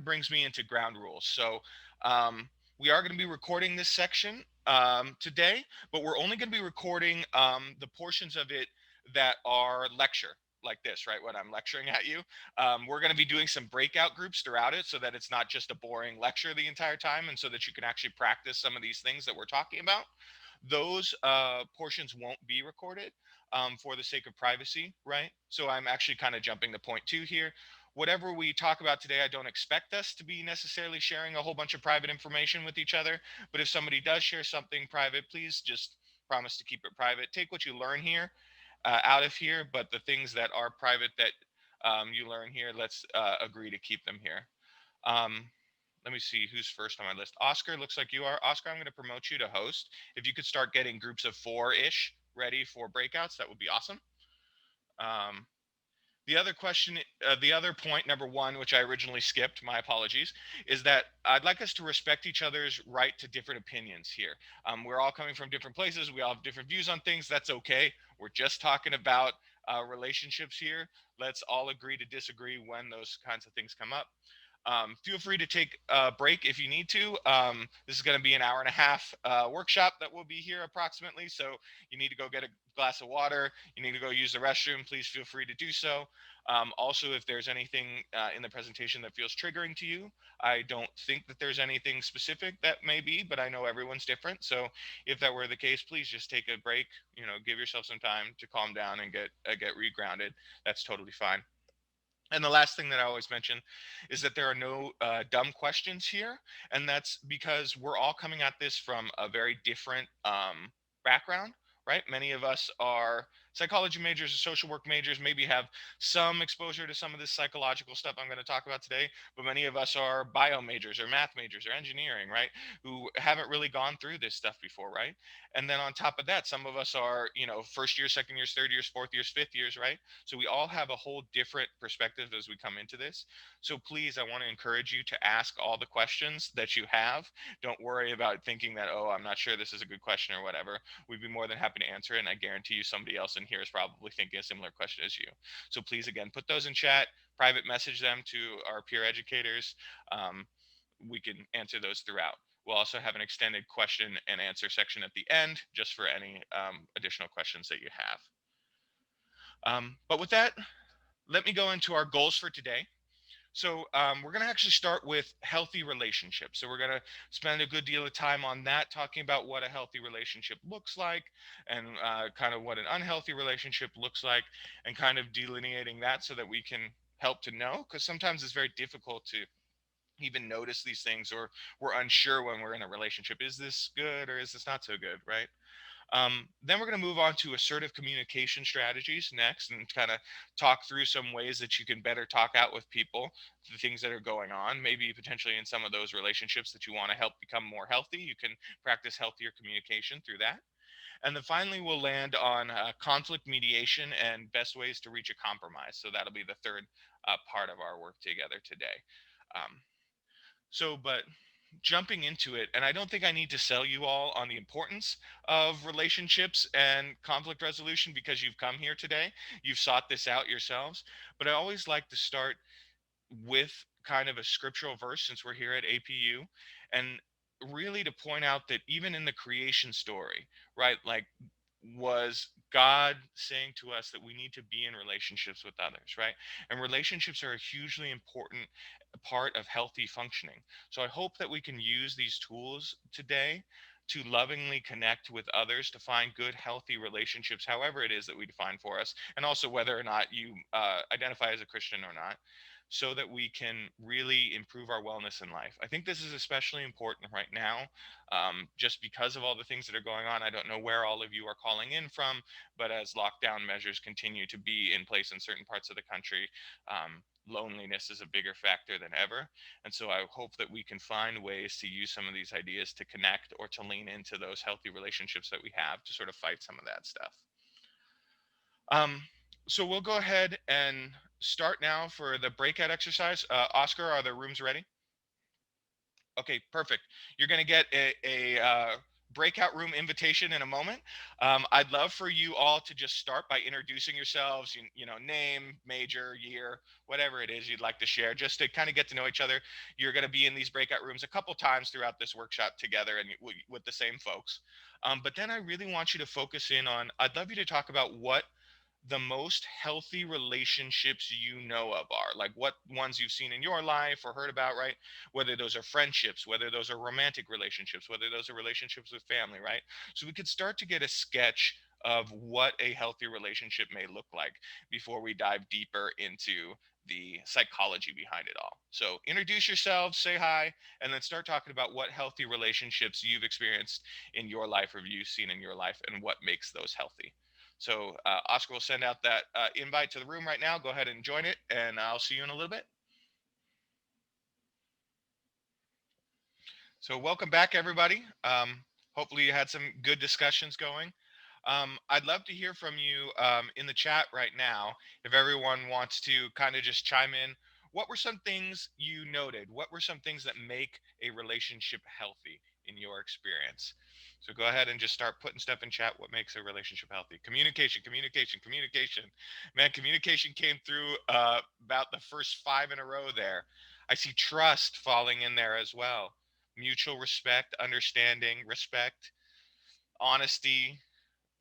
brings me into ground rules. So we are going to be recording this section today, but we're only going to be recording the portions of it that are lecture, like this, right? When I'm lecturing at you, we're going to be doing some breakout groups throughout it so that it's not just a boring lecture the entire time, and so that you can actually practice some of these things that we're talking about. Those portions won't be recorded for the sake of privacy, right? So I'm actually kind of jumping to point two here. Whatever we talk about today, I don't expect us to be necessarily sharing a whole bunch of private information with each other. But if somebody does share something private, please just promise to keep it private. Take what you learn here out of here, but the things that are private that you learn here, let's agree to keep them here. Um, Let me see who's first on my list. Oscar, looks like you are. Oscar, I'm going to promote you to host. If you could start getting groups of four-ish ready for breakouts, that would be awesome. Um, the other question, the other point, number one, which I originally skipped, my apologies, is that I'd like us to respect each other's right to different opinions here. We're all coming from different places. We all have different views on things. That's okay. We're just talking about relationships here. Let's all agree to disagree when those kinds of things come up. Feel free to take a break if you need to. This is going to be an hour and a half workshop that will be here approximately. So you need to go get a glass of water, you need to go use the restroom, please feel free to do so. Also, if there's anything in the presentation that feels triggering to you, I don't think that there's anything specific that may be, but I know everyone's different. So if that were the case, please just take a break, give yourself some time to calm down and get regrounded. That's totally fine. And the last thing that I always mention is that there are no dumb questions here. And that's because we're all coming at this from a very different background, right? Many of us are psychology majors or social work majors, maybe have some exposure to some of this psychological stuff I'm going to talk about today. But many of us are bio majors or math majors or engineering, right? Who haven't really gone through this stuff before, right? And then on top of that, some of us are, first year, second years, third years, fourth years, fifth years, right? So we all have a whole different perspective as we come into this. So please, I want to encourage you to ask all the questions that you have. Don't worry about thinking that, oh, I'm not sure this is a good question or whatever. We'd be more than happy to answer it. And I guarantee you somebody else in here is probably thinking a similar question as you. So please, again, put those in chat, private message them to our peer educators. Um, we can answer those throughout. We'll also have an extended question and answer section at the end, just for any additional questions that you have. But with that, let me go into our goals for today. So we're going to actually start with healthy relationships. So we're going to spend a good deal of time on that, talking about what a healthy relationship looks like, and kind of what an unhealthy relationship looks like, and kind of delineating that so that we can help to know, because sometimes it's very difficult to even notice these things, or we're unsure when we're in a relationship. Is this good or is this not so good, right? Then we're going to move on to assertive communication strategies next, and kind of talk through some ways that you can better talk out with people, the things that are going on, maybe potentially in some of those relationships that you want to help become more healthy. You can practice healthier communication through that. And then finally, we'll land on conflict mediation and best ways to reach a compromise. So that'll be the third part of our work together today. Um, but jumping into it, and I don't think I need to sell you all on the importance of relationships and conflict resolution because you've come here today. You've sought this out yourselves. But I always like to start with kind of a scriptural verse, since we're here at APU, and really to point out that even in the creation story, right, like, was God saying to us that we need to be in relationships with others, right? And relationships are a hugely important part of healthy functioning. So I hope that we can use these tools today to lovingly connect with others, to find good, healthy relationships, however it is that we define for us, and also whether or not you identify as a Christian or not, so that we can really improve our wellness in life. I think this is especially important right now, just because of all the things that are going on. I don't know where all of you are calling in from, but as lockdown measures continue to be in place in certain parts of the country, loneliness is a bigger factor than ever. And so I hope that we can find ways to use some of these ideas to connect or to lean into those healthy relationships that we have to sort of fight some of that stuff. Um, so we'll go ahead and start now for the breakout exercise. Oscar, are the rooms ready? Okay, perfect. You're going to get a breakout room invitation in a moment. I'd love for you all to just start by introducing yourselves, name, major, year, whatever it is you'd like to share, just to kind of get to know each other. You're going to be in these breakout rooms a couple times throughout this workshop together and with the same folks. But then I really want you to focus in on, I'd love you to talk about what the most healthy relationships you know of are, like what ones you've seen in your life or heard about, right? Whether those are friendships, whether those are romantic relationships, whether those are relationships with family, right? So we could start to get a sketch of what a healthy relationship may look like before we dive deeper into the psychology behind it all. So introduce yourselves, say hi, and then start talking about what healthy relationships you've experienced in your life or you've seen in your life and what makes those healthy. So Oscar will send out that invite to the room right now. Go ahead and join it, and I'll see you in a little bit. So welcome back, everybody. Hopefully you had some good discussions going. I'd love to hear from you in the chat right now. If everyone wants to kind of just chime in, what were some things you noted? What were some things that make a relationship healthy in your experience? So go ahead and just start putting stuff in chat. What makes a relationship healthy? Communication, communication, communication. Man, communication came through about the first five in a row there. I see trust falling in there as well. Mutual respect, understanding, respect, honesty,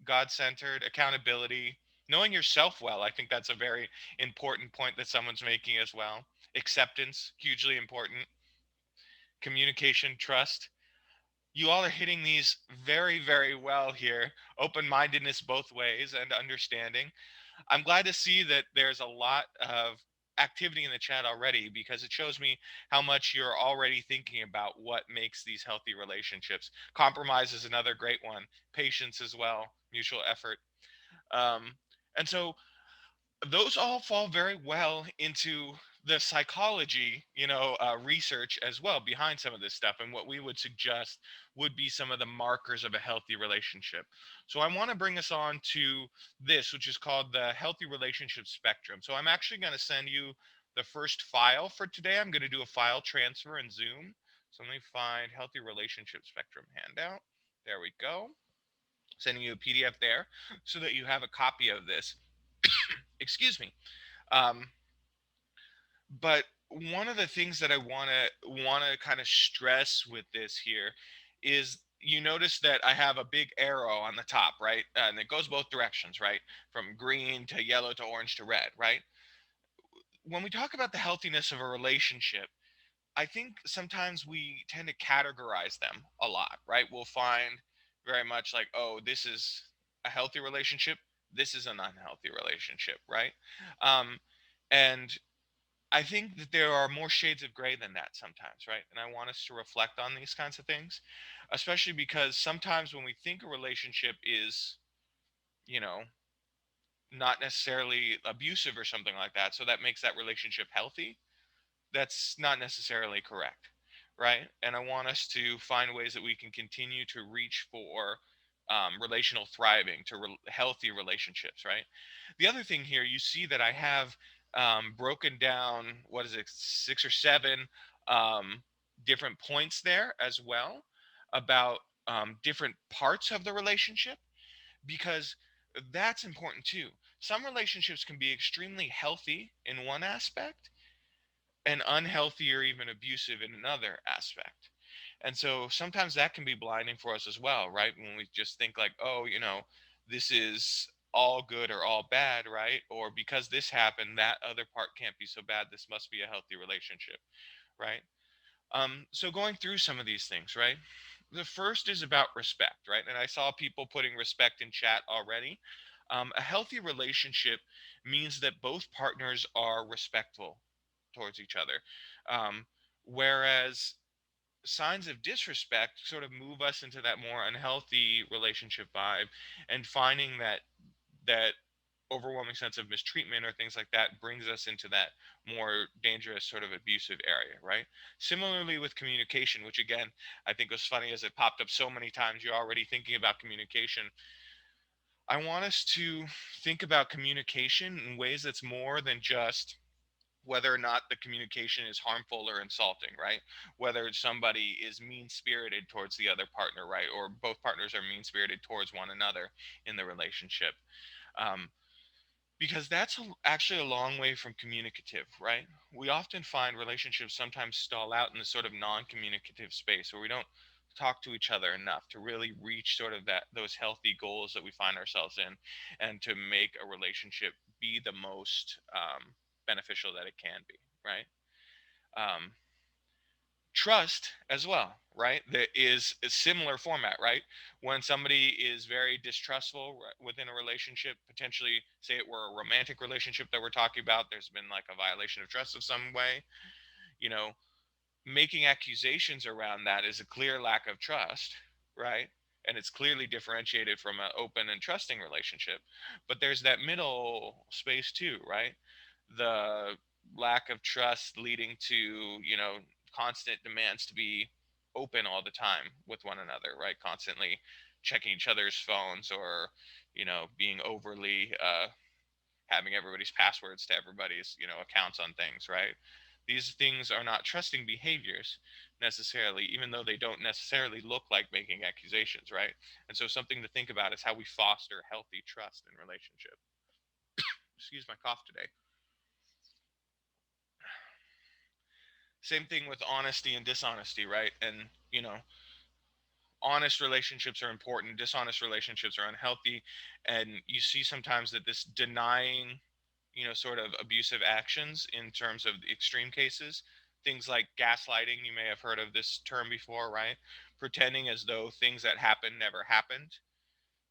God centered, accountability, knowing yourself well. I think that's a very important point that someone's making as well. Acceptance, hugely important. Communication, trust. You all are hitting these very, very well here. Open mindedness both ways and understanding. I'm glad to see that there's a lot of activity in the chat already because it shows me how much you're already thinking about what makes these healthy relationships. Compromise is another great one. Patience as well, mutual effort. Um, and so those all fall very well into the psychology, research as well behind some of this stuff. And what we would suggest would be some of the markers of a healthy relationship. So I want to bring us on to this, which is called the healthy relationship spectrum. So I'm actually going to send you the first file for today. I'm going to do a file transfer in Zoom. So let me find healthy relationship spectrum handout. There we go. Sending you a PDF there so that you have a copy of this. Excuse me. Um, but one of the things that I want to kind of stress with this here is you notice that I have a big arrow on the top, right? And it goes both directions, right? From green to yellow to orange to red, right? When we talk about the healthiness of a relationship, I think sometimes we tend to categorize them a lot, right? We'll find very much like, oh, this is a healthy relationship, this is an unhealthy relationship, right? Um, and I think that there are more shades of gray than that sometimes, right? And I want us to reflect on these kinds of things, especially because sometimes when we think a relationship is, you know, not necessarily abusive or something like that, so that makes that relationship healthy, that's not necessarily correct, right? And I want us to find ways that we can continue to reach for relational thriving, to healthy relationships, right? The other thing here, you see that I have broken down, what is it, six or seven um, different points there as well about different parts of the relationship, because that's important too. Some relationships can be extremely healthy in one aspect and unhealthy or even abusive in another aspect. And so sometimes that can be blinding for us as well, right? When we just think like, oh, this is all good or all bad, right? Or because this happened, that other part can't be so bad. This must be a healthy relationship, right? So going through some of these things, right? The first is about respect, right? And I saw people putting respect in chat already. A healthy relationship means that both partners are respectful towards each other. Um, Whereas signs of disrespect sort of move us into that more unhealthy relationship vibe, and finding that overwhelming sense of mistreatment or things like that brings us into that more dangerous sort of abusive area, right? Similarly with communication, which again I think was funny as it popped up so many times. You're already thinking about communication. I want us to think about communication in ways that's more than just whether or not the communication is harmful or insulting, right? Whether somebody is mean spirited towards the other partner, right? Or both partners are mean spirited towards one another in the relationship. Um, because that's actually a long way from communicative, right? We often find relationships sometimes stall out in this sort of non-communicative space where we don't talk to each other enough to really reach sort of that those healthy goals that we find ourselves in, and to make a relationship be the most beneficial that it can be, right? um, Trust as well, right? That is a similar format, right? When somebody is very distrustful within a relationship, potentially say it were a romantic relationship that we're talking about, there's been like a violation of trust of some way, you know, making accusations around that is a clear lack of trust, right? And it's clearly differentiated from an open and trusting relationship. But there's that middle space too, right? The lack of trust leading to, constant demands to be open all the time with one another, right? Constantly checking each other's phones, or, being overly having everybody's passwords to everybody's accounts on things, right? These things are not trusting behaviors necessarily, even though they don't necessarily look like making accusations, right? And so something to think about is how we foster healthy trust in relationship. Excuse my cough today. Same thing with honesty and dishonesty, right? And honest relationships are important, dishonest relationships are unhealthy. And you see sometimes that this denying, sort of abusive actions in terms of the extreme cases, things like gaslighting, you may have heard of this term before, right? Pretending as though things that happened never happened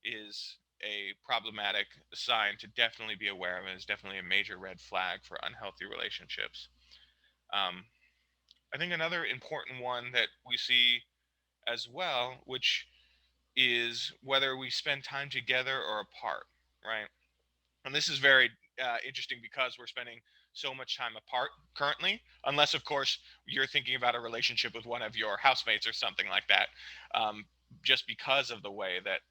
is a problematic sign to definitely be aware of, and is definitely a major red flag for unhealthy relationships. um, I think another important one that we see as well, which is whether we spend time together or apart, right? And this is very interesting because we're spending so much time apart currently, unless, of course, you're thinking about a relationship with one of your housemates or something like that, um, just because of the way that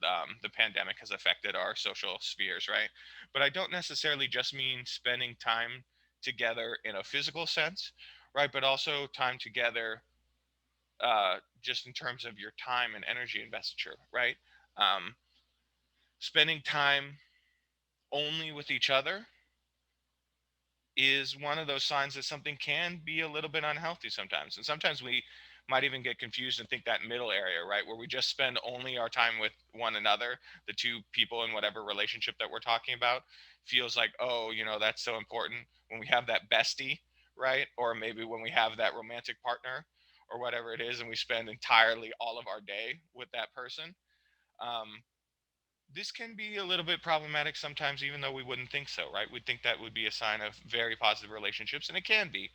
the pandemic has affected our social spheres, right? But I don't necessarily just mean spending time together in a physical sense, right? But also time together just in terms of your time and energy investiture, right? Um, Spending time only with each other is one of those signs that something can be a little bit unhealthy sometimes. And sometimes we might even get confused and think that middle area, right, where we just spend only our time with one another, the two people in whatever relationship that we're talking about, feels like, oh, that's so important when we have that bestie, right? Or maybe when we have that romantic partner or whatever it is, and we spend entirely all of our day with that person. Um, this can be a little bit problematic sometimes, even though we wouldn't think so, right? We'd think that would be a sign of very positive relationships, and it can be.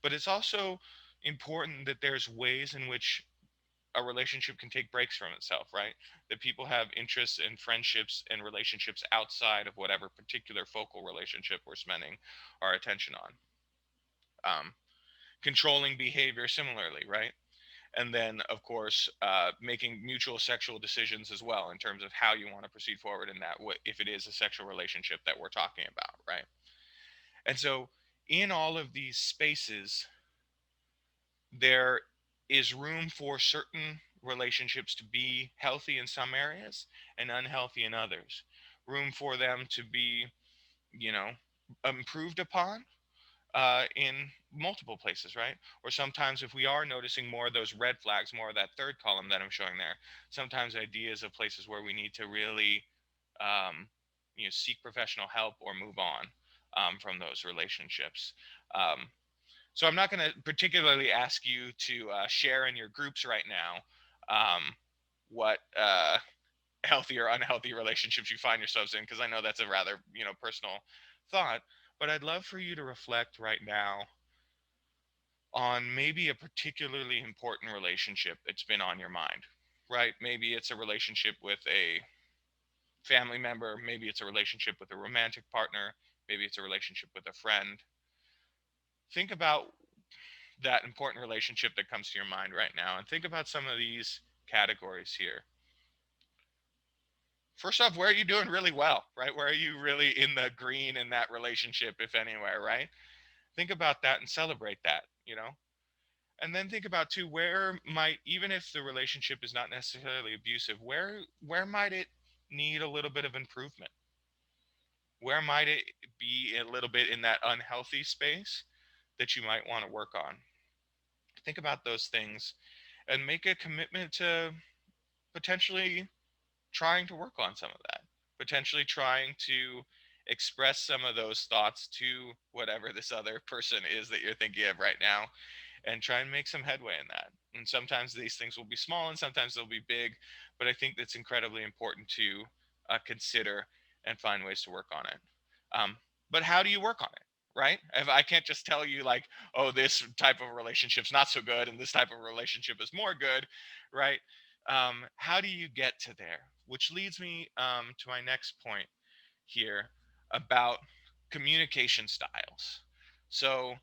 But it's also important that there's ways in which a relationship can take breaks from itself, right? That people have interests and friendships and relationships outside of whatever particular focal relationship we're spending our attention on. Controlling behavior similarly, right? And then, of course, making mutual sexual decisions as well in terms of how you want to proceed forward in that, if it is a sexual relationship that we're talking about, right? And so in all of these spaces, there is room for certain relationships to be healthy in some areas and unhealthy in others, room for them to be, you know improved upon in multiple places, right? Or sometimes, if we are noticing more of those red flags, more of that third column that I'm showing there, sometimes ideas of places where we need to really, um, seek professional help or move on from those relationships. Um, so I'm not going to particularly ask you to share in your groups right now what healthy or unhealthy relationships you find yourselves in, because I know that's a rather personal thought. But I'd love for you to reflect right now on maybe a particularly important relationship that's been on your mind, right? Maybe it's a relationship with a family member, maybe it's a relationship with a romantic partner, maybe it's a relationship with a friend. Think about that important relationship that comes to your mind right now, and think about some of these categories here. First off, where are you doing really well, right? Where are you really in the green in that relationship, if anywhere, right? Think about that and celebrate that, you know? And then think about too, where might, even if the relationship is not necessarily abusive, where might it need a little bit of improvement? Where might it be a little bit in that unhealthy space that you might want to work on? Think about those things and make a commitment to potentially trying to work on some of that, potentially trying to express some of those thoughts to whatever this other person is that you're thinking of right now, and try and make some headway in that. And sometimes these things will be small and sometimes they'll be big, but I think that's incredibly important to consider and find ways to work on it. Um, but how do you work on it? Right? If I can't just tell you like, oh, this type of relationship's not so good and this type of relationship is more good, right? How do you get to there? Which leads me to my next point here about communication styles. So,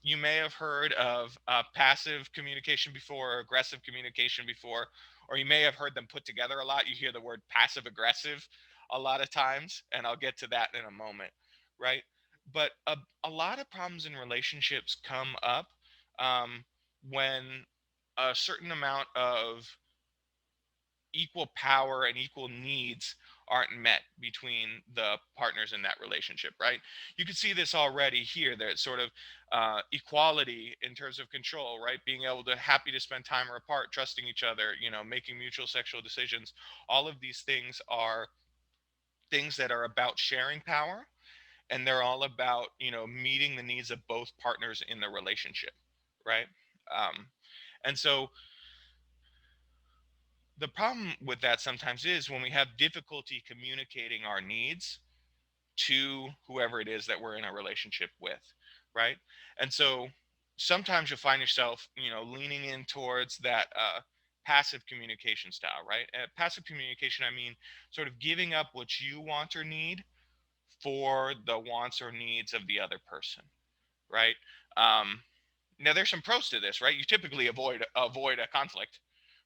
you may have heard of passive communication before, or aggressive communication before, or you may have heard them put together a lot. You hear the word passive aggressive a lot of times, and I'll get to that in a moment, right? But a lot of problems in relationships come up when a certain amount of equal power and equal needs aren't met between the partners in that relationship, right? You can see this already here. There's sort of equality in terms of control, right? Being able to happy to spend time apart, trusting each other, making mutual sexual decisions. All of these things are things that are about sharing power, and they're all about meeting the needs of both partners in the relationship, right? Um, and so the problem with that sometimes is when we have difficulty communicating our needs to whoever it is that we're in a relationship with, right? And so sometimes you'll find yourself leaning in towards that passive communication style, right? Passive communication, I mean sort of giving up what you want or need for the wants or needs of the other person, right? um, Now there's some pros to this, right? You typically avoid a conflict,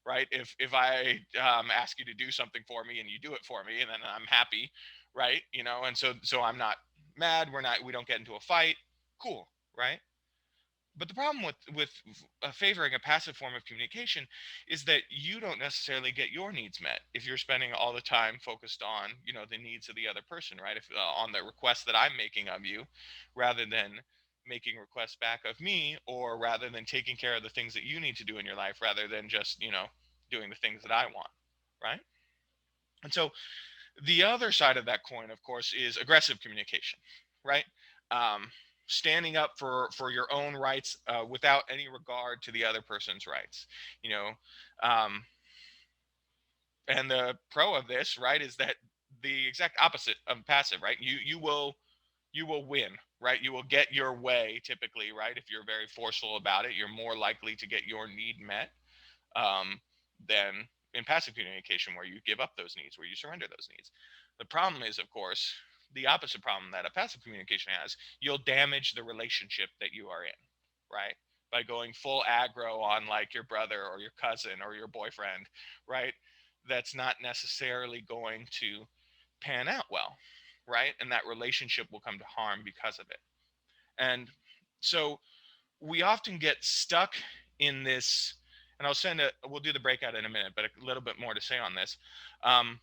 right? If I ask you to do something for me and you do it for me, and then I'm happy, right? And so I'm not mad. We don't get into a fight. Cool, right? But the problem with favoring a passive form of communication is that you don't necessarily get your needs met if you're spending all the time focused on the needs of the other person, right? If on the request that I'm making of you, rather than making requests back of me, or rather than taking care of the things that you need to do in your life, rather than just doing the things that I want, right? And so the other side of that coin, of course, is aggressive communication, right? Um, Standing up for your own rights without any regard to the other person's rights. You know, um, and the pro of this, right, is that the exact opposite of passive, right? You will win, right? You will get your way typically, right? If you're very forceful about it, you're more likely to get your need met um, than in passive communication, where you give up those needs, where you surrender those needs. The problem is, of course, the opposite problem that a passive communication has. You'll damage the relationship that you are in, right? By going full aggro on like your brother or your cousin or your boyfriend, right? That's not necessarily going to pan out well, right? And that relationship will come to harm because of it. And so we often get stuck in this, and we'll do the breakout in a minute, but a little bit more to say on this. um,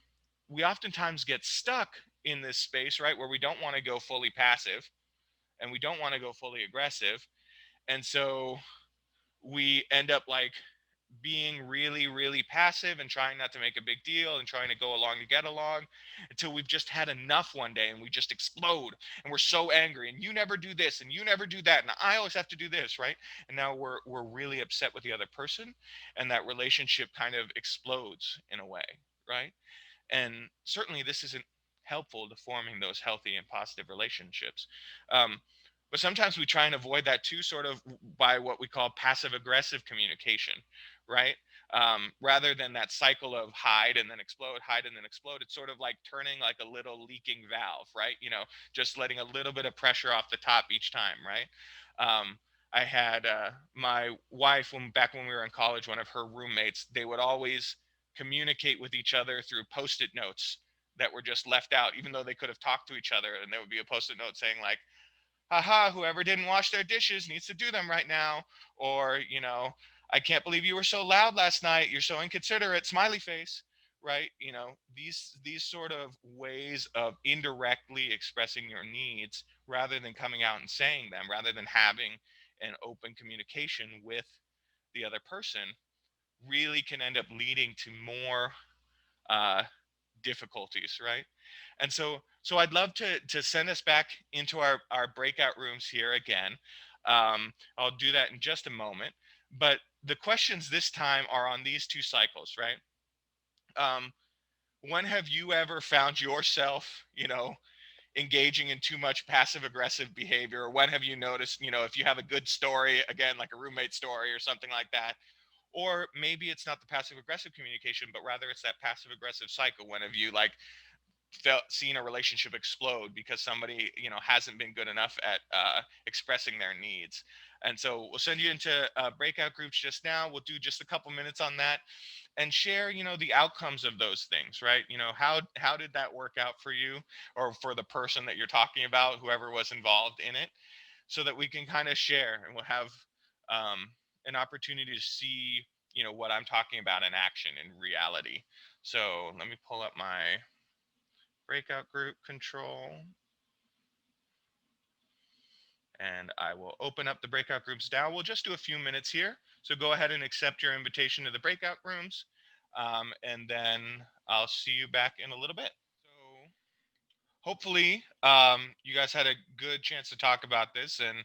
we oftentimes get stuck in this space, right, where we don't want to go fully passive and we don't want to go fully aggressive, and so we end up like being really, really passive and trying not to make a big deal and trying to go along to get along, until we've just had enough one day and we just explode and we're so angry, and you never do this and you never do that and I always have to do this, right? And now we're really upset with the other person, and that relationship kind of explodes in a way, right? And certainly this isn't helpful to forming those healthy and positive relationships. um, but sometimes we try and avoid that too, sort of by what we call passive aggressive communication, right? Rather than that cycle of hide and then explode, it's sort of like turning like a little leaking valve, right? Just letting a little bit of pressure off the top each time, right? I had my wife, when we were in college, one of her roommates, they would always communicate with each other through post-it notes that were just left out, even though they could have talked to each other, and there would be a post-it note saying like, haha, whoever didn't wash their dishes needs to do them right now. Or, I can't believe you were so loud last night. You're so inconsiderate, smiley face. Right? These sort of ways of indirectly expressing your needs rather than coming out and saying them, rather than having an open communication with the other person, really can end up leading to more uh, difficulties, right? And so I'd love to send us back into our breakout rooms here again. I'll do that in just a moment. But the questions this time are on these two cycles, right? Um, when have you ever found yourself, engaging in too much passive aggressive behavior? Or when have you noticed, if you have a good story, again, like a roommate story or something like that, or maybe it's not the passive aggressive communication, but rather it's that passive aggressive cycle. When have you like seen a relationship explode because somebody hasn't been good enough at expressing their needs? And so we'll send you into breakout groups just now. We'll do just a couple minutes on that and share the outcomes of those things, right? How did that work out for you, or for the person that you're talking about, whoever was involved in it, so that we can kind of share, and we'll have an opportunity to see what I'm talking about in action, in reality. So let me pull up my breakout group control, and I will open up the breakout groups now. We'll just do a few minutes here, so go ahead and accept your invitation to the breakout rooms, and then I'll see you back in a little bit. So hopefully you guys had a good chance to talk about this, and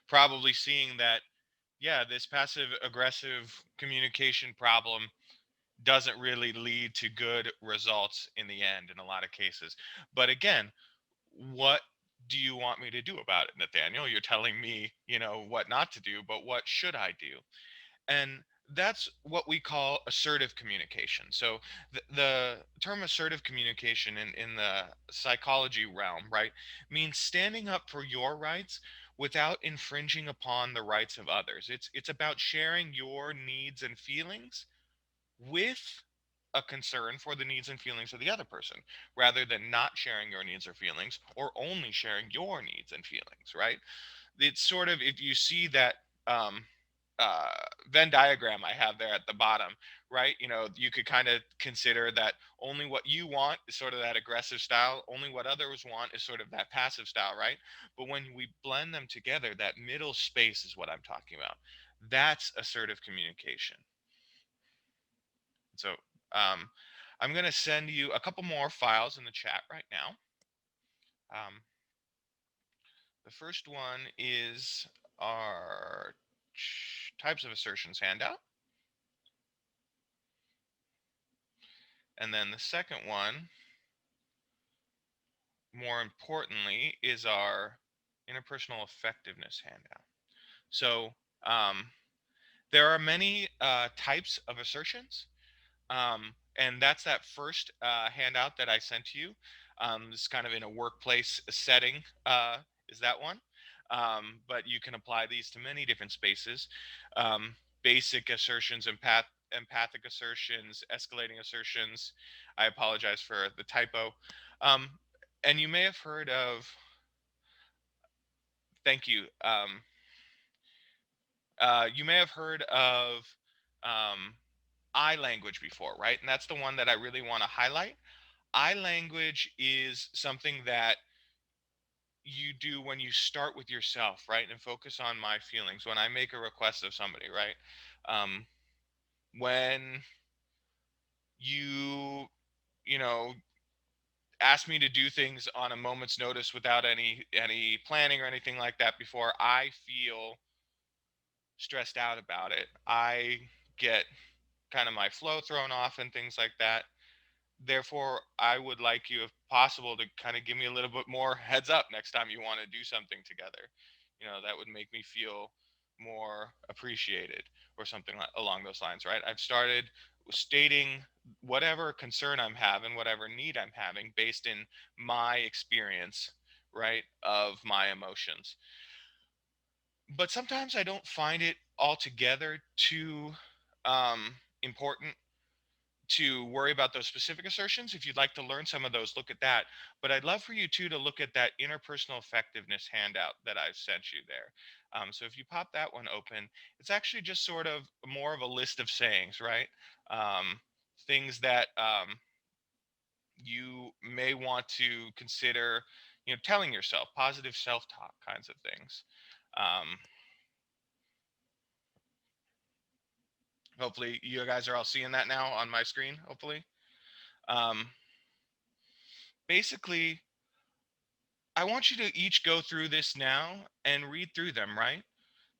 probably seeing that, yeah, this passive aggressive communication problem doesn't really lead to good results in the end in a lot of cases. But again, what do you want me to do about it, Nathaniel? You're telling me, what not to do, but what should I do? And that's what we call assertive communication. So the term assertive communication in the psychology realm, right, means standing up for your rights without infringing upon the rights of others. It's about sharing your needs and feelings with a concern for the needs and feelings of the other person, rather than not sharing your needs or feelings, or only sharing your needs and feelings, right? It's sort of, if you see that um, uh, Venn diagram I have there at the bottom, right? You could kind of consider that only what you want is sort of that aggressive style, only what others want is sort of that passive style, right? But when we blend them together, that middle space is what I'm talking about. That's assertive communication. So um, I'm going to send you a couple more files in the chat right now. The first one is our types of assertions handout. And then the second one, more importantly, is our interpersonal effectiveness handout. So there are many types of assertions. And that's that first handout that I sent to you. This kind of in a workplace setting is that one. But you can apply these to many different spaces. Basic assertions, empathic assertions, escalating assertions. I apologize for the typo. Um, and you may have heard of, thank you. You may have heard of um, I language before, right? And that's the one that I really want to highlight. I language is something that you do when you start with yourself, right? And focus on my feelings. When I make a request of somebody, right? Um, when you, you know, ask me to do things on a moment's notice without any planning or anything like that before, I feel stressed out about it. I get kind of my flow thrown off and things like that. Therefore, I would like you, if possible, to kind of give me a little bit more heads up next time you want to do something together. That would make me feel more appreciated, or something along those lines, right? I've started stating whatever concern I'm having, whatever need I'm having, based in my experience, right, of my emotions. But sometimes I don't find it altogether too important to worry about those specific assertions. If you'd like to learn some of those, look at that. But I'd love for you too to look at that interpersonal effectiveness handout that I've sent you there. So if you pop that one open, it's actually just sort of more of a list of sayings, right? Things that you may want to consider, telling yourself, positive self-talk kinds of things. Um, Hopefully you guys are all seeing that now on my screen, hopefully. Um, Basically, I want you to each go through this now and read through them, right?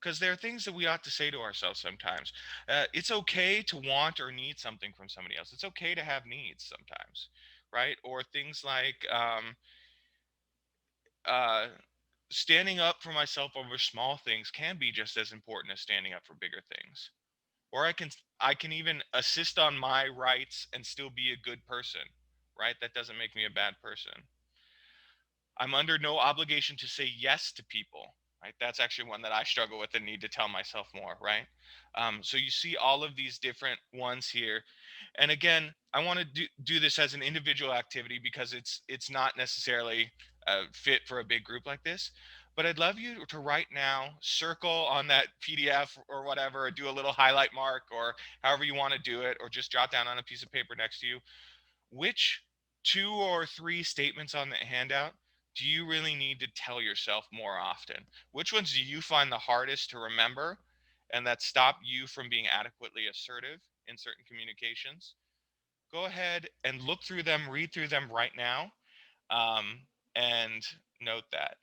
Because there are things that we ought to say to ourselves sometimes. It's okay to want or need something from somebody else. It's okay to have needs sometimes, right? Or things like uh, standing up for myself over small things can be just as important as standing up for bigger things. Or I can even assist on my rights and still be a good person, right? That doesn't make me a bad person. I'm under no obligation to say yes to people, right? That's actually one that I struggle with and need to tell myself more, right? So you see all of these different ones here. And again, I want to do this as an individual activity because it's not necessarily fit for a big group like this. But I'd love you to right now circle on that PDF or whatever, or do a little highlight mark or however you want to do it, or just jot down on a piece of paper next to you which 2 or 3 statements on the handout do you really need to tell yourself more often? Which ones do you find the hardest to remember and that stop you from being adequately assertive in certain communications? Go ahead and look through them, read through them right now, um, and note that.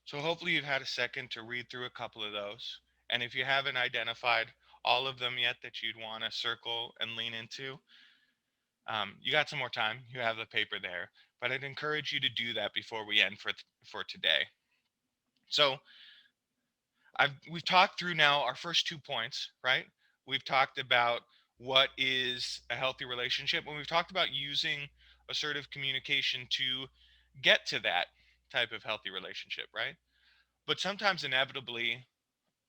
So hopefully you've had a second to read through a couple of those. And if you haven't identified all of them yet that you'd want to circle and lean into, you got some more time. You have the paper there, but I'd encourage you to do that before we end for today. So we've talked through now our first 2 points, right? We've talked about what is a healthy relationship, and we've talked about using assertive communication to get to that type of healthy relationship, right? But sometimes inevitably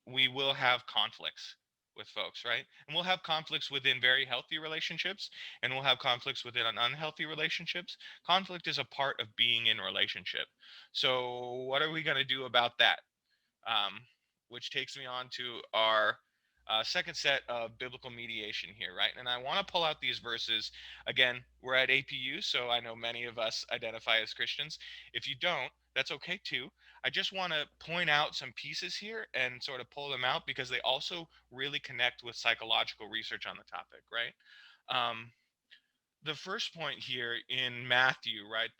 we will have conflicts with folks, right? And we'll have conflicts within very healthy relationships, and we'll have conflicts within unhealthy relationships. Conflict is a part of being in relationship. So, what are we going to do about that? um, which takes me on to our second set of biblical mediation here, right? And I want to pull out these verses. Again, we're at APU, so I know many of us identify as Christians. If you don't, that's okay too. I just want to point out some pieces here and sort of pull them out because they also really connect with psychological research on the topic, right? The first point here in Matthew, right?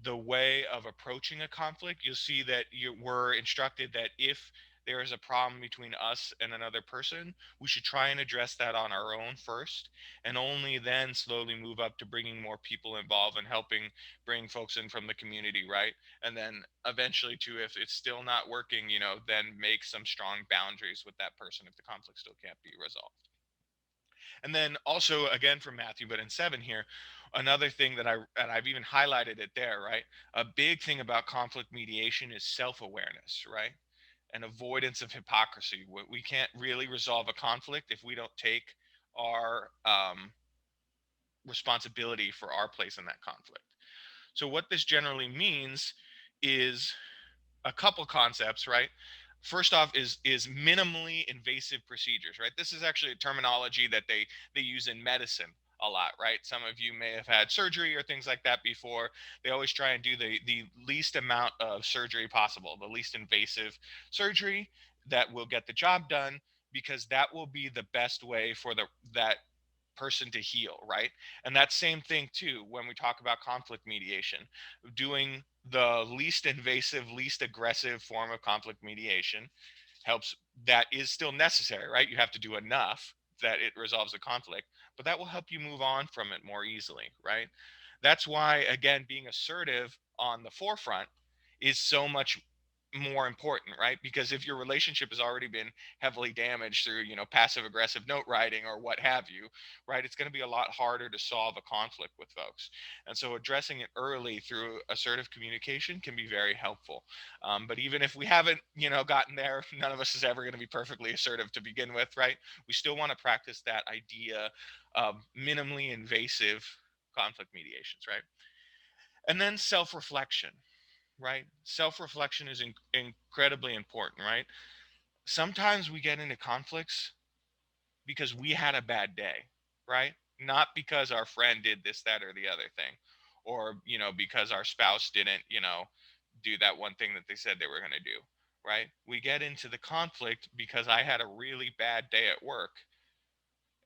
The way of approaching a conflict, you'll see that you were instructed that if there is a problem between us and another person, we should try and address that on our own first, and only then slowly move up to bringing more people involved and helping bring folks in from the community, right? And then eventually, too, if it's still not working, then make some strong boundaries with that person if the conflict still can't be resolved. And then also again from Matthew, but in 7 here, another thing that I've even highlighted it there, right? A big thing about conflict mediation is self-awareness, right? And avoidance of hypocrisy. We can't really resolve a conflict if we don't take our responsibility for our place in that conflict. So what this generally means is a couple concepts, right? First off is minimally invasive procedures, right? This is actually a terminology that they use in medicine a lot, right? Some of you may have had surgery or things like that before. They always try and do the least amount of surgery possible, the least invasive surgery that will get the job done, because that will be the best way for that person to heal, right? And that same thing too when we talk about conflict mediation, doing the least invasive, least aggressive form of conflict mediation helps, that is still necessary, right? You have to do enough that it resolves the conflict, but that will help you move on from it more easily, right? That's why, again, being assertive on the forefront is so much more important, right? Because if your relationship has already been heavily damaged through, passive aggressive note writing or what have you, right, it's going to be a lot harder to solve a conflict with folks. And so addressing it early through assertive communication can be very helpful. But even if we haven't, gotten there, none of us is ever going to be perfectly assertive to begin with, right? We still want to practice that idea of minimally invasive conflict mediations, right? And then self-reflection, right? Self-reflection is incredibly important, right? Sometimes we get into conflicts because we had a bad day, right? Not because our friend did this, that, or the other thing, or, because our spouse didn't, do that one thing that they said they were going to do, right? We get into the conflict because I had a really bad day at work,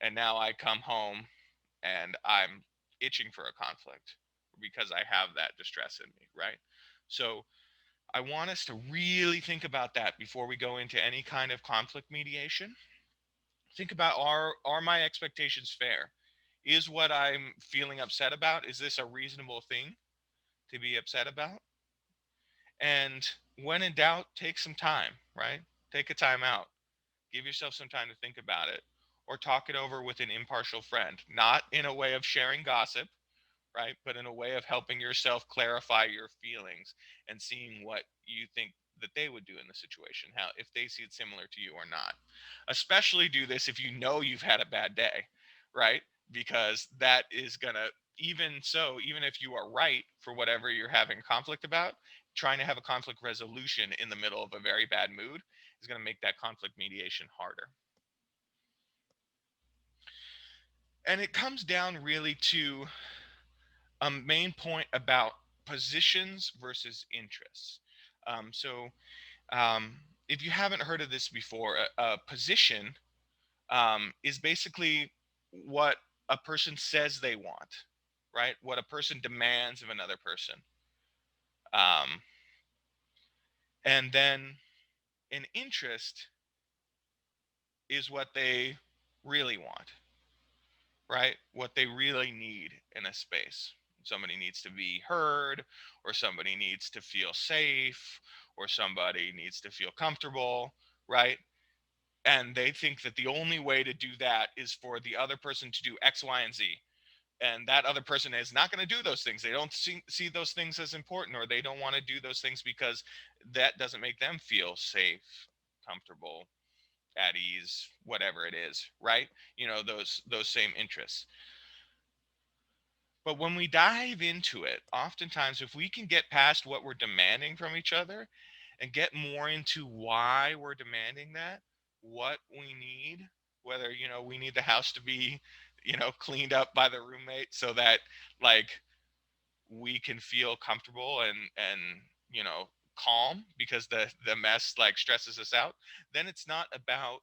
and now I come home and I'm itching for a conflict because I have that distress in me, right? So I want us to really think about that before we go into any kind of conflict mediation. Think about, are my expectations fair? Is what I'm feeling upset about, is this a reasonable thing to be upset about? And when in doubt, take some time, right? Take a time out. Give yourself some time to think about it, or talk it over with an impartial friend, not in a way of sharing gossip, right? But in a way of helping yourself clarify your feelings and seeing what you think that they would do in the situation, how, if they see it similar to you or not. Especially do this if you know you've had a bad day, right? Because that is gonna, even so, even if you are right for whatever you're having conflict about, trying to have a conflict resolution in the middle of a very bad mood is going to make that conflict mediation harder. And it comes down really to a main point about positions versus interests. So, um, if you haven't heard of this before, a position is basically what a person says they want, right? What a person demands of another person. Um, and then an interest is what they really want, right? What they really need in a space. Somebody needs to be heard, or somebody needs to feel safe, or somebody needs to feel comfortable, right? And they think that the only way to do that is for the other person to do X, Y, and Z. And that other person is not going to do those things. They don't see those things as important, or they don't want to do those things because that doesn't make them feel safe, comfortable, at ease, whatever it is, right? Those same interests. But when we dive into it, oftentimes, if we can get past what we're demanding from each other and get more into why we're demanding that, what we need, whether, we need the house to be, cleaned up by the roommate so that, like, we can feel comfortable and, calm because the mess, like, stresses us out, then it's not about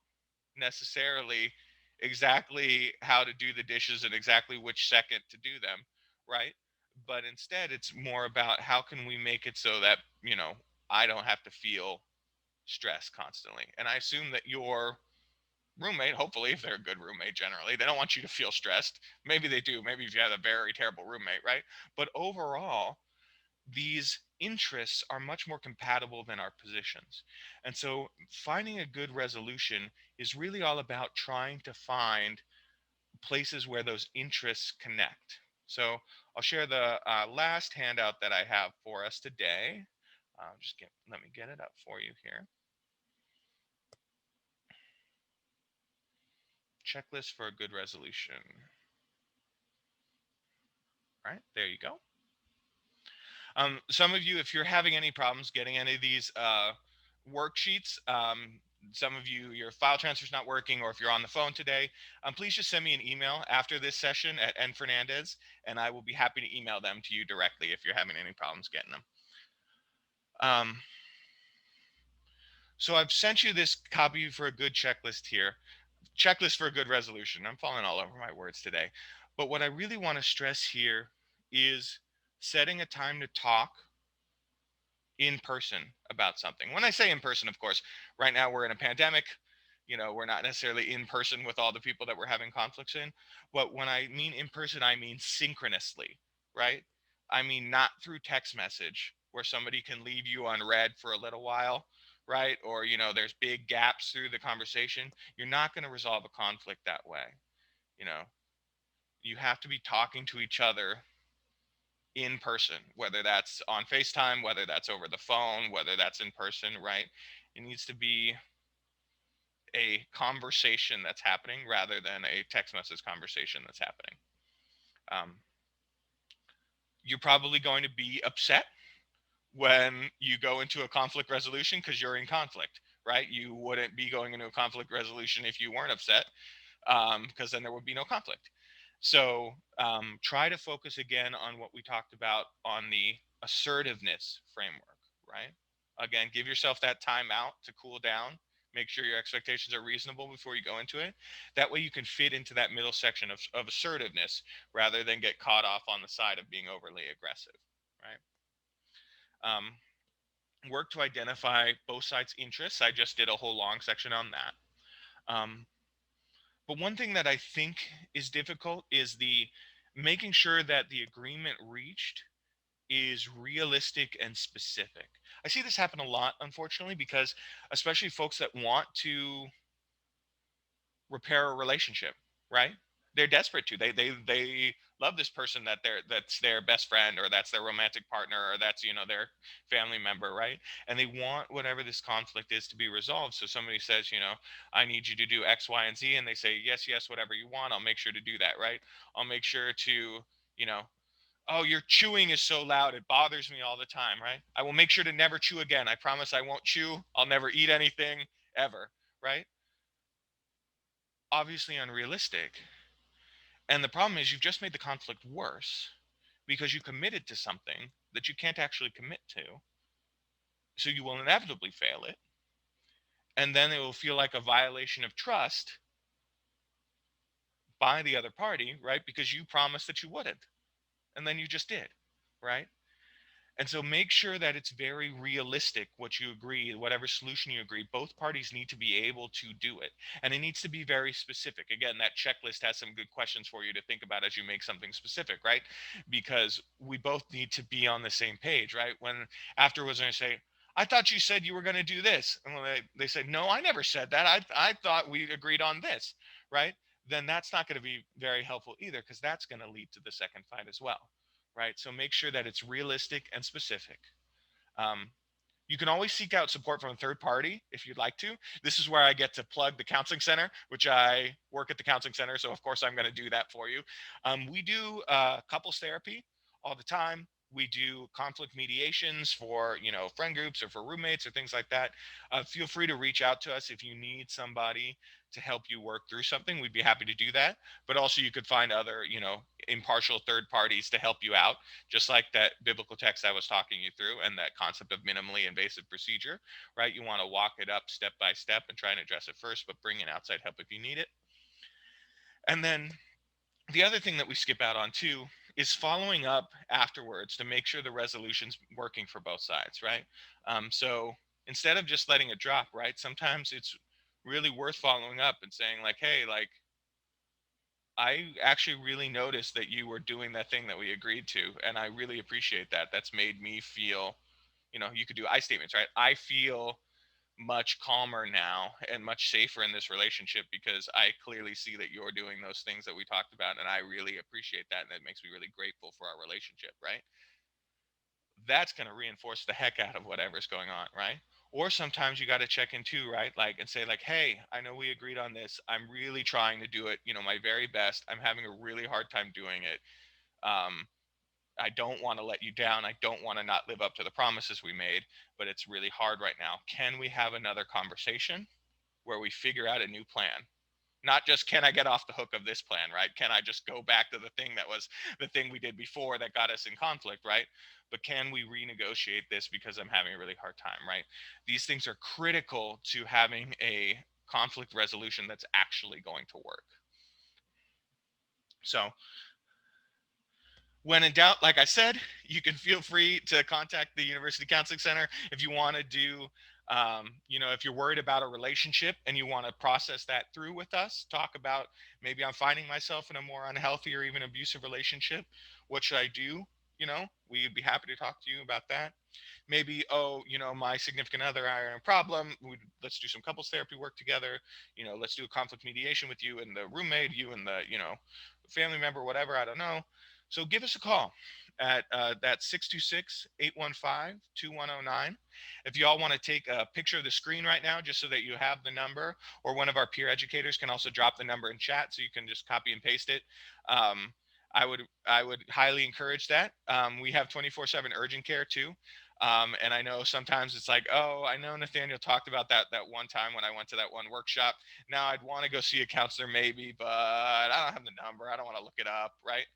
necessarily exactly how to do the dishes and exactly which second to do them, right? But instead, it's more about how can we make it so that, I don't have to feel stress constantly. And I assume that your roommate, hopefully, if they're a good roommate, generally, they don't want you to feel stressed. Maybe they do. Maybe if you have a very terrible roommate, right? But overall, these interests are much more compatible than our positions. And so finding a good resolution is really all about trying to find places where those interests connect. So I'll share the last handout that I have for us today. Let me get it up for you here. Checklist for a good resolution. All right, there you go. Some of you, if you're having any problems getting any of these worksheets, some of you, your file transfer is not working, or if you're on the phone today, please just send me an email after this session at nfernandez, and I will be happy to email them to you directly if you're having any problems getting them. So I've sent you this copy for a good checklist here. Checklist for a good resolution. I'm falling all over my words today. But what I really want to stress here is setting a time to talk in person about something. When I say in person, of course, right now we're in a pandemic. We're not necessarily in person with all the people that we're having conflicts in. But when I mean in person, I mean synchronously, right? I mean not through text message where somebody can leave you unread for a little while, right? Or, there's big gaps through the conversation. You're not going to resolve a conflict that way. You know, you have to be talking to each other in person, whether that's on FaceTime, whether that's over the phone, whether that's in person, right? It needs to be a conversation that's happening rather than a text message conversation that's happening. Um, you're probably going to be upset when you go into a conflict resolution because you're in conflict, right? You wouldn't be going into a conflict resolution if you weren't upset, because then there would be no conflict. So try to focus again on what we talked about on the assertiveness framework, right? Again, give yourself that time out to cool down. Make sure your expectations are reasonable before you go into it. That way you can fit into that middle section of assertiveness rather than get caught off on the side of being overly aggressive, right? Um, work to identify both sides' interests. I just did a whole long section on that. But one thing that I think is difficult is the making sure that the agreement reached is realistic and specific. I see this happen a lot, unfortunately, because especially folks that want to repair a relationship, right? They're desperate to. They love this person that's their best friend or that's their romantic partner or that's their family member, right? And they want whatever this conflict is to be resolved. So somebody says, I need you to do X, Y, and Z, and they say, yes, yes, whatever you want, I'll make sure to do that, right? I'll make sure to, you know, oh, your chewing is so loud, it bothers me all the time, right? I will make sure to never chew again. I promise I won't chew. I'll never eat anything ever, right? Obviously unrealistic. And the problem is you've just made the conflict worse because you committed to something that you can't actually commit to. So you will inevitably fail it. And then it will feel like a violation of trust by the other party, right? Because you promised that you wouldn't. And then you just did, right? And so make sure that it's very realistic what you agree, whatever solution you agree. Both parties need to be able to do it. And it needs to be very specific. Again, that checklist has some good questions for you to think about as you make something specific, right? Because we both need to be on the same page, right? When afterwards I say, I thought you said you were going to do this. And when they say, no, I never said that. I thought we agreed on this, right? Then that's not going to be very helpful either because that's going to lead to the second fight as well, right? So make sure that it's realistic and specific. Um, you can always seek out support from a third party if you'd like to. This is where I get to plug the counseling center, which I work at the counseling center. So, of course, I'm going to do that for you. We do couples therapy all the time. We do conflict mediations for, friend groups or for roommates or things like that. Feel free to reach out to us if you need somebody to help you work through something. We'd be happy to do that. But also, you could find other, impartial third parties to help you out, just like that biblical text I was talking you through and that concept of minimally invasive procedure, right? You want to walk it up step by step and try and address it first, but bring in outside help if you need it. And then the other thing that we skip out on too is following up afterwards to make sure the resolution's working for both sides, right? So instead of just letting it drop, right? Sometimes it's really worth following up and saying like, hey, like, I actually really noticed that you were doing that thing that we agreed to, and I really appreciate that. That's made me feel, you could do I statements, right? I feel much calmer now and much safer in this relationship because I clearly see that you're doing those things that we talked about, and I really appreciate that, and it makes me really grateful for our relationship, right? That's going to reinforce the heck out of whatever's going on, right? Or sometimes you got to check in too, right? Like, and say like, hey, I know we agreed on this. I'm really trying to do it, my very best. I'm having a really hard time doing it. um I don't want to let you down. I don't want to not live up to the promises we made, but it's really hard right now. Can we have another conversation where we figure out a new plan? Not just can I get off the hook of this plan, right? Can I just go back to the thing that was the thing we did before that got us in conflict, right? But can we renegotiate this because I'm having a really hard time, right? These things are critical to having a conflict resolution that's actually going to work. So When in doubt, like I said, you can feel free to contact the University Counseling Center if you want to do, if you're worried about a relationship and you want to process that through with us, talk about maybe I'm finding myself in a more unhealthy or even abusive relationship. What should I do? We'd be happy to talk to you about that. Maybe, oh, my significant other, I are in a problem. Let's do some couples therapy work together. Let's do a conflict mediation with you and the roommate, you and the, family member, whatever. I don't know. So give us a call at that 626-815-2109. If you all want to take a picture of the screen right now, just so that you have the number, or one of our peer educators can also drop the number in chat so you can just copy and paste it. I would highly encourage that. We have 24/7 urgent care too. And I know sometimes it's like, oh, I know Nathaniel talked about that one time when I went to that one workshop. Now I'd want to go see a counselor maybe, but I don't have the number. I don't want to look it up, right?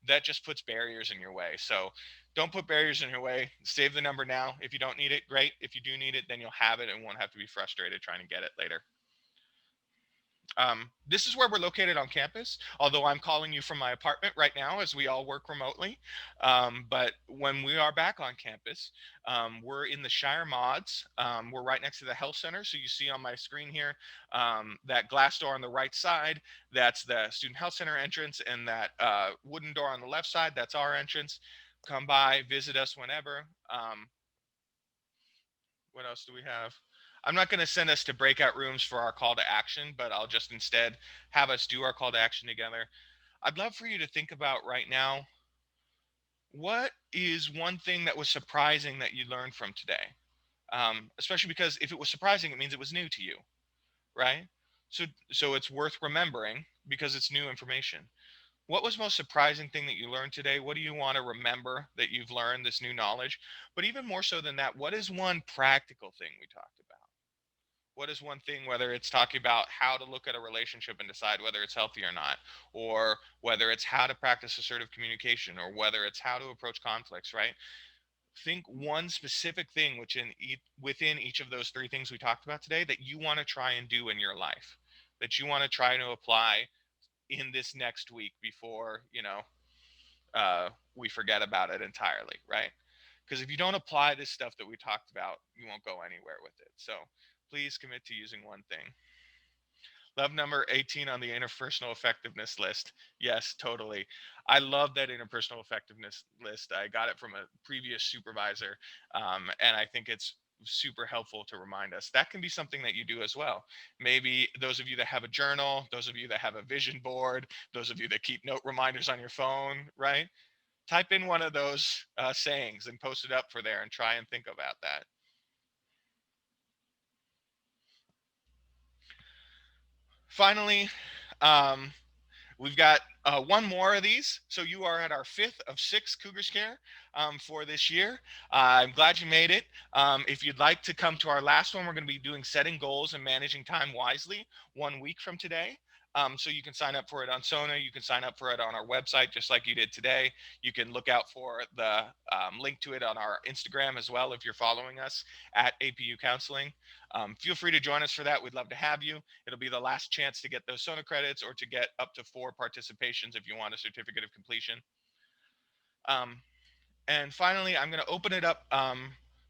That just puts barriers in your way. So don't put barriers in your way. Save the number now. If you don't need it, great. If you do need it, then you'll have it and won't have to be frustrated trying to get it later. This is where we're located on campus, although I'm calling you from my apartment right now as we all work remotely. But when we are back on campus, we're in the Shire Mods. We're right next to the health center. So you see on my screen here, that glass door on the right side, that's the student health center entrance, and that wooden door on the left side, that's our entrance. Come by, visit us whenever. What else do we have? I'm not going to send us to breakout rooms for our call to action, but I'll just instead have us do our call to action together. I'd love for you to think about right now, what is one thing that was surprising that you learned from today? Especially because if it was surprising, it means it was new to you, right? So it's worth remembering because it's new information. What was most surprising thing that you learned today? What do you want to remember that you've learned this new knowledge? But even more so than that, what is one practical thing we talked about? What is one thing, whether it's talking about how to look at a relationship and decide whether it's healthy or not, or whether it's how to practice assertive communication, or whether it's how to approach conflicts, right? Think one specific thing within each of those three things we talked about today that you want to try and do in your life, that you want to try to apply in this next week before, we forget about it entirely, right? Because if you don't apply this stuff that we talked about, you won't go anywhere with it. So please commit to using one thing. Love number 18 on the interpersonal effectiveness list. Yes, totally. I love that interpersonal effectiveness list. I got it from a previous supervisor, and I think it's super helpful to remind us. That can be something that you do as well. Maybe those of you that have a journal, those of you that have a vision board, those of you that keep note reminders on your phone, right? Type in one of those sayings and post it up for there and try and think about that. Finally, um, we've got one more of these. So you are at our fifth of six Cougars Care for this year. I'm glad you made it. If you'd like to come to our last one, we're going to be doing setting goals and managing time wisely 1 week from today. So you can sign up for it on Sona. You can sign up for it on our website, just like you did today. You can look out for the link to it on our Instagram as well if you're following us at APU Counseling. Feel free to join us for that. We'd love to have you. It'll be the last chance to get those Sona credits or to get up to 4 participations if you want a certificate of completion. Um, and finally, I'm going to open it up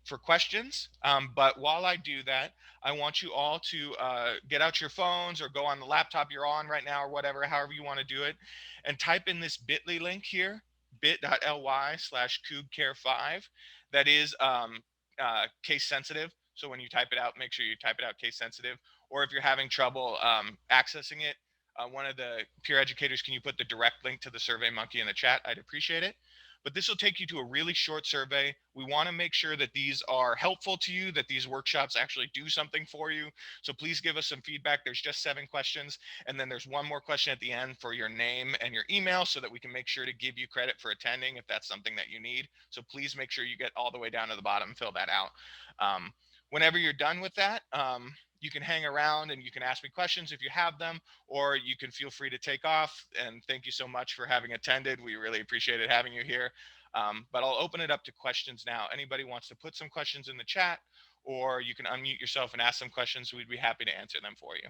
for questions. But while I do that, I want you all to get out your phones or go on the laptop you're on right now or whatever, however you want to do it, and type in this bit.ly link here, bit.ly/CougCare5. That is case sensitive. So when you type it out, make sure you type it out case sensitive. Or if you're having trouble accessing it, one of the peer educators, can you put the direct link to the Survey Monkey in the chat? I'd appreciate it. But this will take you to a really short survey. We want to make sure that these are helpful to you, that these workshops actually do something for you. So please give us some feedback. There's just 7 questions. And then there's one more question at the end for your name and your email so that we can make sure to give you credit for attending if that's something that you need. So please make sure you get all the way down to the bottom and fill that out. Whenever you're done with that, you can hang around and you can ask me questions if you have them, or you can feel free to take off. And thank you so much for having attended. We really appreciated having you here. But I'll open it up to questions now. Anybody wants to put some questions in the chat, or you can unmute yourself and ask some questions. We'd be happy to answer them for you.